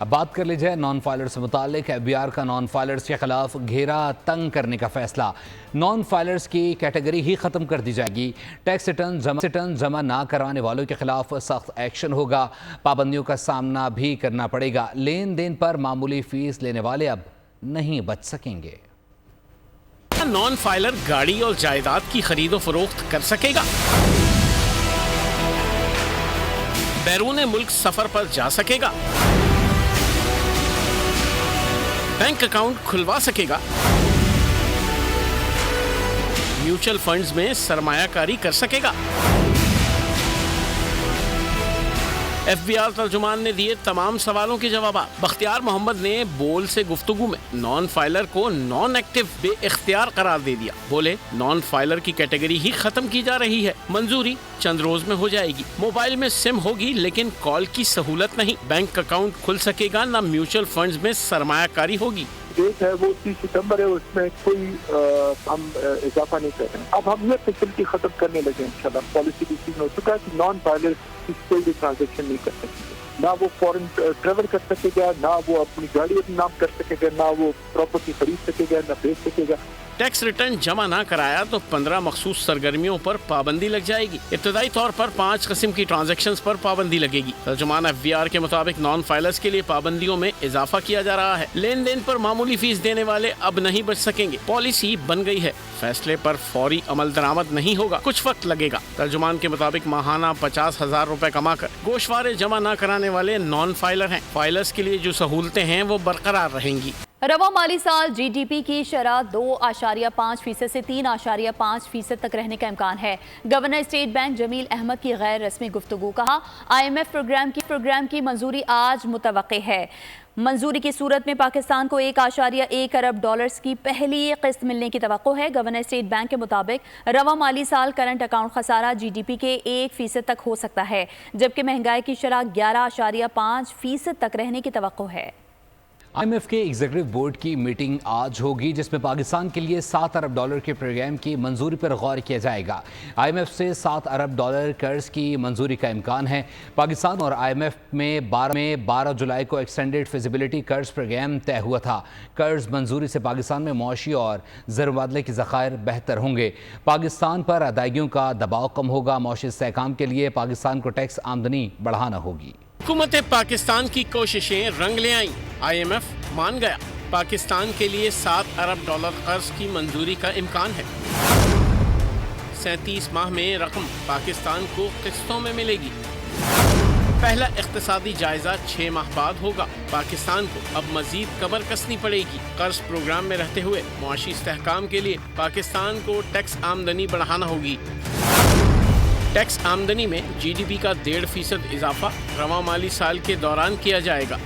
اب بات کر لی جائے نان فائلر سے متعلق FBR کا نان فائلرز کے خلاف گھیرا تنگ کرنے کا فیصلہ۔ نان فائلرز کی کیٹیگری ہی ختم کر دی جائے گی۔ ٹیکس ریٹرن جمع نہ کروانے والوں کے خلاف سخت ایکشن ہوگا۔ پابندیوں کا سامنا بھی کرنا پڑے گا۔ لین دین پر معمولی فیس لینے والے اب نہیں بچ سکیں گے۔ نان فائلر گاڑی اور جائیداد کی خرید و فروخت کر سکے گا؟ بیرون ملک سفر پر جا سکے گا؟ بینک اکاؤنٹ کھلوا سکے گا؟ میوچل فنڈز میں سرمایہ کاری کر سکے گا؟ FBR ترجمان نے دیے تمام سوالوں کے جوابات۔ بختیار محمد نے بول سے گفتگو میں نان فائلر کو نان ایکٹیو بے اختیار قرار دے دیا۔ بولے نان فائلر کی کیٹیگری ہی ختم کی جا رہی ہے، منظوری چند روز میں ہو جائے گی۔ موبائل میں سم ہوگی لیکن کال کی سہولت نہیں۔ بینک اکاؤنٹ کھل سکے گا نہ میوچل فنڈز میں سرمایہ کاری ہوگی۔ ڈیٹ ہے وہ 30 ستمبر ہے، اس میں کوئی ہم اضافہ نہیں کر رہے ہیں۔ اب ہم یہ فیسلٹی ختم کرنے لگے انشاءاللہ۔ پالیسی ڈیسیژن ہو چکا ہے کہ نان فائلر کوئی بھی ٹرانزیکشن نہیں کر سکتے، نہ وہ فورن ٹریول کر سکے گا، نہ وہ اپنی گاڑی اپنے نام کر سکے گا، نہ وہ پراپرٹی خرید سکے گا، نہ بیچ سکے گا۔ ٹیکس ریٹرن جمع نہ کرایا تو 15 مخصوص سرگرمیوں پر پابندی لگ جائے گی۔ ابتدائی طور پر 5 قسم کی ٹرانزیکشنز پر پابندی لگے گی۔ ترجمان FBR کے مطابق نان فائلرز کے لیے پابندیوں میں اضافہ کیا جا رہا ہے۔ لین دین پر معمولی فیس دینے والے اب نہیں بچ سکیں گے۔ پالیسی بن گئی ہے، فیصلے پر فوری عمل درآمد نہیں ہوگا، کچھ وقت لگے گا۔ ترجمان کے مطابق ماہانہ 50,000 روپے کما کر گوشوارے جمع نہ کرانے والے نان فائلر ہیں۔ فائلرز کے لیے جو سہولتیں ہیں وہ برقرار رہیں گی۔ رواں مالی سال GDP کی شرح 2.5% سے 3.5% تک رہنے کا امکان ہے۔ گورنر اسٹیٹ بینک جمیل احمد کی غیر رسمی گفتگو۔ کہا IMF پروگرام کی منظوری آج متوقع ہے۔ منظوری کی صورت میں پاکستان کو 1.1 ارب ڈالرز کی پہلی قسط ملنے کی توقع ہے۔ گورنر اسٹیٹ بینک کے مطابق رواں مالی سال کرنٹ اکاؤنٹ خسارہ GDP کے 1% تک ہو سکتا ہے، جبکہ مہنگائی کی شرح 11.5% تک رہنے کی توقع ہے۔ IMF کے ایگزیکٹو بورڈ کی میٹنگ آج ہوگی، جس میں پاکستان کے لیے 7 ارب ڈالر کے پروگرام کی منظوری پر غور کیا جائے گا۔ IMF سے 7 ارب ڈالر قرض کی منظوری کا امکان ہے۔ پاکستان اور IMF میں 12 جولائی کو ایکسٹینڈڈ فیزیبلٹی قرض پروگرام طے ہوا تھا۔ قرض منظوری سے پاکستان میں معاشی اور زر مبادلے کے ذخائر بہتر ہوں گے۔ پاکستان پر ادائیگیوں کا دباؤ کم ہوگا۔ معاشی استحکام کے لیے پاکستان کو ٹیکس آمدنی بڑھانا ہوگی۔ حکومت پاکستان کی کوششیں رنگ لے آئیں۔ IMF مان گیا، پاکستان کے لیے 7 ارب ڈالر قرض کی منظوری کا امکان ہے۔ 37 ماہ میں رقم پاکستان کو قسطوں میں ملے گی۔ پہلا اقتصادی جائزہ 6 ماہ بعد ہوگا۔ پاکستان کو اب مزید کمر کسنی پڑے گی۔ قرض پروگرام میں رہتے ہوئے معاشی استحکام کے لیے پاکستان کو ٹیکس آمدنی بڑھانا ہوگی۔ ٹیکس آمدنی میں GDP کا 1.5% اضافہ رواں مالی سال کے دوران کیا جائے گا۔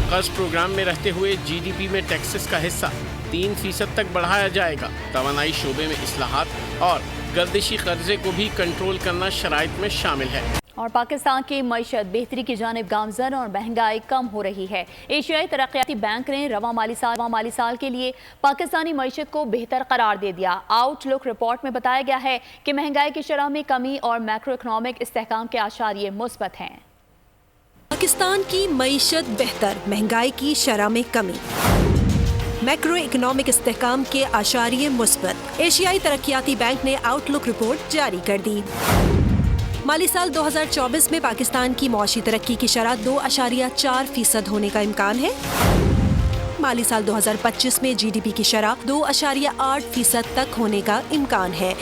قرض پروگرام میں رہتے ہوئے GDP میں ٹیکسز کا حصہ 3% تک بڑھایا جائے گا۔ توانائی شعبے میں اصلاحات اور گردشی قرضے کو بھی کنٹرول کرنا شرائط میں شامل ہے۔ اور پاکستان کی معیشت بہتری کی جانب گامزن اور مہنگائی کم ہو رہی ہے۔ ایشیائی ترقیاتی بینک نے رواں مالی سال کے لیے پاکستانی معیشت کو بہتر قرار دے دیا۔ آؤٹ لک رپورٹ میں بتایا گیا ہے کہ مہنگائی کی شرح میں کمی اور میکرو اکنامک استحکام کے اعشاریے مثبت ہیں۔ پاکستان کی معیشت بہتر، مہنگائی کی شرح میں کمی، میکرو اکنامک استحکام کے اعشاریے مثبت۔ ایشیائی ترقیاتی بینک نے آؤٹ لک رپورٹ جاری کر دی۔ مالی سال 2024 میں پاکستان کی معاشی ترقی کی شرح 2.4% ہونے کا امکان ہے۔ مالی سال 2025 میں GDP کی شرح 2.8% تک ہونے کا امکان ہے۔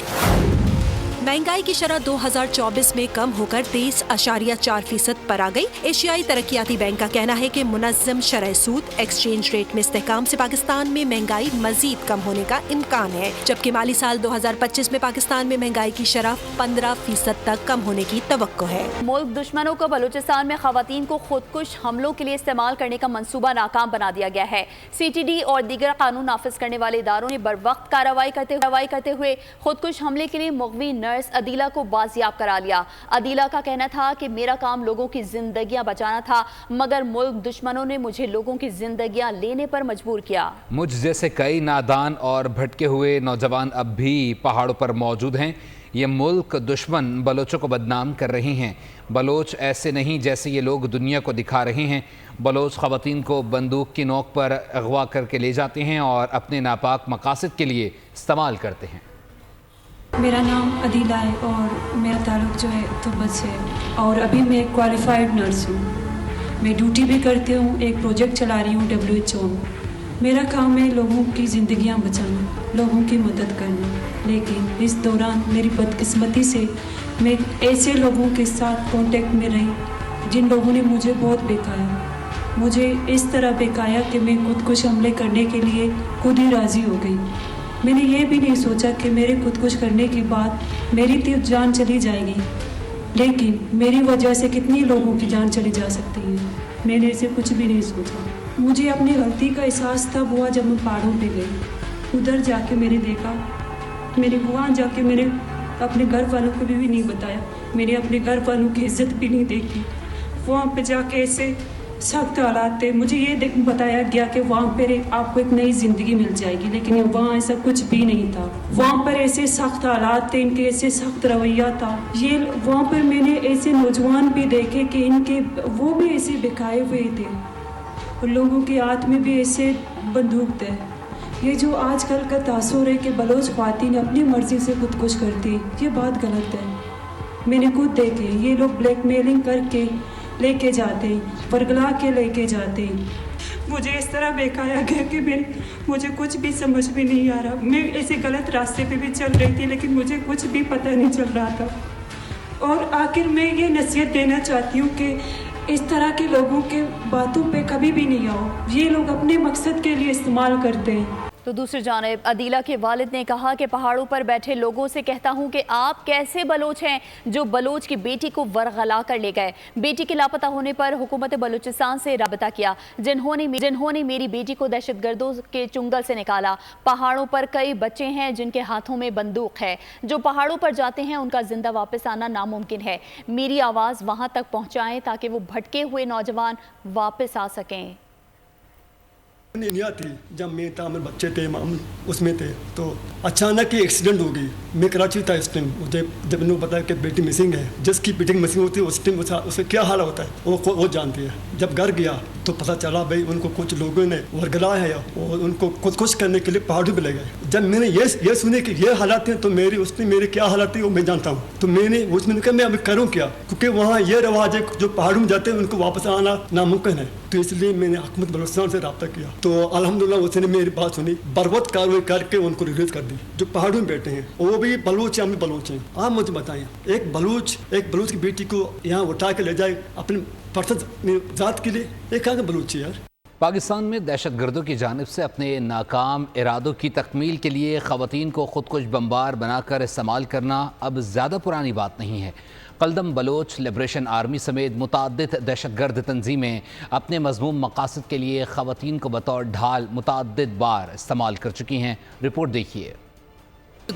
مہنگائی کی شرح 2024 میں کم ہو کر 23.4% پر آ گئی۔ ایشیائی ترقیاتی بینک کا کہنا ہے کہ منظم شرح سود ایکسچینج ریٹ میں استحکام سے پاکستان میں مہنگائی مزید کم ہونے کا امکان ہے، جبکہ مالی سال 2025 میں پاکستان میں مہنگائی کی شرح 15% تک کم ہونے کی توقع ہے۔ ملک دشمنوں کو بلوچستان میں خواتین کو خودکش حملوں کے لیے استعمال کرنے کا منصوبہ ناکام بنا دیا گیا ہے۔ CTD اور دیگر قانون نافذ کرنے والے اداروں نے بروقت کارروائی کرتے ہوئے خودکش حملے کے لیے مغوی نرس عدیلہ کو بازیاب کرا لیا۔ عدیلہ کا کہنا تھا کہ میرا کام لوگوں کی زندگیاں بچانا تھا، مگر ملک دشمنوں نے مجھے لوگوں کی زندگیاں لینے پر مجبور کیا۔ مجھ جیسے کئی نادان اور بھٹکے ہوئے نوجوان اب بھی پہاڑوں پر موجود ہیں۔ یہ ملک دشمن بلوچوں کو بدنام کر رہے ہیں. بلوچ ایسے نہیں جیسے یہ لوگ دنیا کو دکھا رہے ہیں. بلوچ خواتین کو بندوق کی نوک پر اغوا کر کے لے جاتے ہیں اور اپنے ناپاک مقاصد کے لیے استعمال کرتے ہیں. میرا نام عدیلہ ہے اور میرا تعلق جو ہے تبت سے ہے اور ابھی میں ایک کوالیفائڈ نرس ہوں. میں ڈیوٹی بھی کرتی ہوں, ایک پروجیکٹ چلا رہی ہوں WHO میں. میرا کام ہے لوگوں کی زندگیاں بچانا, لوگوں کی مدد کرنا. لیکن اس دوران میری بدقسمتی سے میں ایسے لوگوں کے ساتھ کانٹیکٹ میں رہی جن لوگوں نے مجھے بہت بہکایا. مجھے اس طرح بہکایا کہ میں خودکش حملے کرنے کے لیے خود ہی راضی ہو گئی. میں نے یہ بھی نہیں سوچا کہ میرے خودکش کرنے کے بعد میری تو جان چلی جائے گی, لیکن میری وجہ سے کتنی لوگوں کی جان چلی جا سکتی ہے. میں نے اسے کچھ بھی نہیں سوچا. مجھے اپنی غلطی کا احساس تب ہوا جب میں پہاڑوں پہ گئی. ادھر جا کے میں نے دیکھا, میں نے وہاں جا کے میں نے اپنے گھر والوں کو بھی نہیں بتایا, میں نے اپنے گھر والوں کی عزت بھی نہیں دیکھی. وہاں پہ جا کے ایسے سخت حالات تھے. مجھے یہ بتایا گیا کہ وہاں پہ آپ کو ایک نئی زندگی مل جائے گی, لیکن وہاں ایسا کچھ بھی نہیں تھا. وہاں پر ایسے سخت حالات تھے, ان کے ایسے سخت رویہ تھا. یہ وہاں پر میں نے ایسے نوجوان بھی دیکھے کہ ان کے وہ بھی ایسے بکھائے ہوئے تھے اور لوگوں کے ہاتھ میں بھی ایسے بندوق تھے. یہ جو آج کل کا تاثر ہے کہ بلوچ خواتین اپنی مرضی سے خودکش کرتی, یہ بات غلط ہے. میں نے خود دیکھے یہ لوگ بلیک میلنگ کر کے لے کے جاتے, ورگلا کے لے کے جاتے. مجھے اس طرح بہکایا گیا کہ مجھے کچھ بھی سمجھ میں نہیں آ رہا. میں ایسے غلط راستے پہ بھی چل رہی تھی لیکن مجھے کچھ بھی پتہ نہیں چل رہا تھا. اور آخر میں یہ نصیحت دینا چاہتی ہوں کہ اس طرح کے لوگوں کے باتوں پہ کبھی بھی نہیں آؤ. یہ لوگ اپنے مقصد کے لیے استعمال کرتے ہیں. تو دوسری جانب عدیلہ کے والد نے کہا کہ پہاڑوں پر بیٹھے لوگوں سے کہتا ہوں کہ آپ کیسے بلوچ ہیں جو بلوچ کی بیٹی کو ورغلا کر لے گئے. بیٹی کے لاپتہ ہونے پر حکومت بلوچستان سے رابطہ کیا, جنہوں نے میری بیٹی کو دہشت گردوں کے چنگل سے نکالا. پہاڑوں پر کئی بچے ہیں جن کے ہاتھوں میں بندوق ہے. جو پہاڑوں پر جاتے ہیں ان کا زندہ واپس آنا ناممکن ہے. میری آواز وہاں تک پہنچائیں تاکہ وہ بھٹکے ہوئے نوجوان واپس آ سکیں. انڈیا تھی جب میں تھا, ہمارے بچے تھے, اس میں تھے, تو اچانک ہی ایکسیڈنٹ ہو گئی. میں کراچی تھا اس ٹائم. مجھے جب انہوں نے بتایا کہ بیٹی مسنگ ہے, جس کی بیٹی مسنگ ہوتی ہے اس ٹائم اس کا کیا حال ہوتا ہے وہ جانتی ہے. جب گھر گیا تو پتہ چلا بھائی ان کو کچھ لوگوں نے ورگلایا ہے اور ان کو خودکش کرنے کے لیے پہاڑوں پہ لے گئے. جب میں نے یہ سنے کہ یہ حالات ہیں تو میرے کیا حالات تھے وہ میں جانتا ہوں. تو میں نے اس میں کہا میں ابھی کروں کیا, کیونکہ وہاں یہ رواج ہے جو پہاڑوں میں جاتے ہیں ان کو واپس آنا ناممکن ہے. تو اس لیے میں نے حکومت بلوچستان سے رابطہ کیا. تو الحمدللہ اس نے میری بات سنی, بروقت کارروائی کر کے ان کو ریلیز کر دی جو پہاڑوں میں بیٹھے ہیں. وہ بھی بلوچ ہیں, ہم بھی بلوچ ہیں. آپ مجھے بتائیں, ایک بلوچ کی بیٹی کو یہاں اٹھا کے لے جائے اپنے فرض ذات کے لیے, ایک کہاں کا بلوچ ہے یار. پاکستان میں دہشت گردوں کی جانب سے اپنے ناکام ارادوں کی تکمیل کے لیے خواتین کو خودکش بمبار بنا کر استعمال کرنا اب زیادہ پرانی بات نہیں ہے. قلدم بلوچ لبریشن آرمی سمیت متعدد دہشت گرد تنظیمیں اپنے مذموم مقاصد کے لیے خواتین کو بطور ڈھال متعدد بار استعمال کر چکی ہیں. رپورٹ دیکھیے.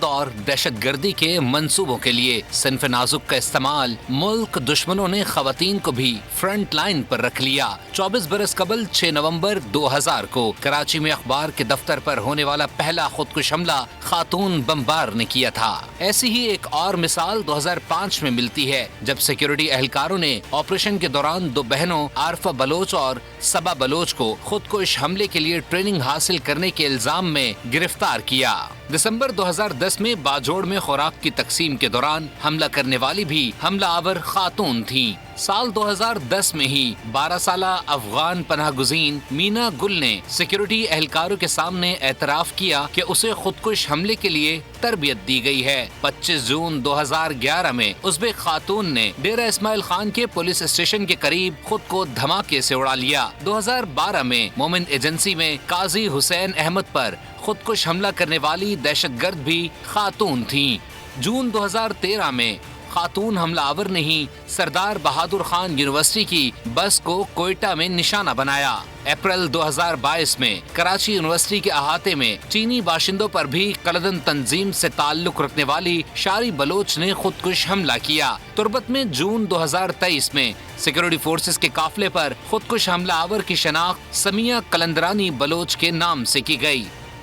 اور دہشت گردی کے منصوبوں کے لیے صنف نازک کا استعمال ملک دشمنوں نے خواتین کو بھی فرنٹ لائن پر رکھ لیا. 24 برس قبل 6 نومبر 2000 کو کراچی میں اخبار کے دفتر پر ہونے والا پہلا خودکش حملہ خاتون بمبار نے کیا تھا. ایسی ہی ایک اور مثال 2005 میں ملتی ہے جب سیکیورٹی اہلکاروں نے آپریشن کے دوران 2 بہنوں عارفہ بلوچ اور صبا بلوچ کو خودکش حملے کے لیے ٹریننگ حاصل کرنے کے الزام میں گرفتار کیا. دسمبر 2010 میں باجوڑ میں خوراک کی تقسیم کے دوران حملہ کرنے والی بھی حملہ آور خاتون تھیں. سال 2010 میں ہی 12 سالہ افغان پناہ گزین مینا گل نے سیکیورٹی اہلکاروں کے سامنے اعتراف کیا کہ اسے خودکش حملے کے لیے تربیت دی گئی ہے. 25 جون 2011 میں ازبک خاتون نے ڈیرہ اسماعیل خان کے پولیس اسٹیشن کے قریب خود کو دھماکے سے اڑا لیا. 2012 میں مومن ایجنسی میں قاضی حسین احمد پر خودکش حملہ کرنے والی دہشت گرد بھی خاتون تھیں. جون 2013 میں خاتون حملہ آور نے ہی سردار بہادر خان یونیورسٹی کی بس کو کوئٹہ میں نشانہ بنایا. اپریل 2022 میں کراچی یونیورسٹی کے احاطے میں چینی باشندوں پر بھی قلدن تنظیم سے تعلق رکھنے والی شاری بلوچ نے خودکش حملہ کیا. تربت میں جون 2023 میں سیکورٹی فورسز کے قافلے پر خودکش حملہ آور کی شناخت سمیہ کلندرانی بلوچ کے نام سے کی گئی.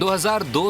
2002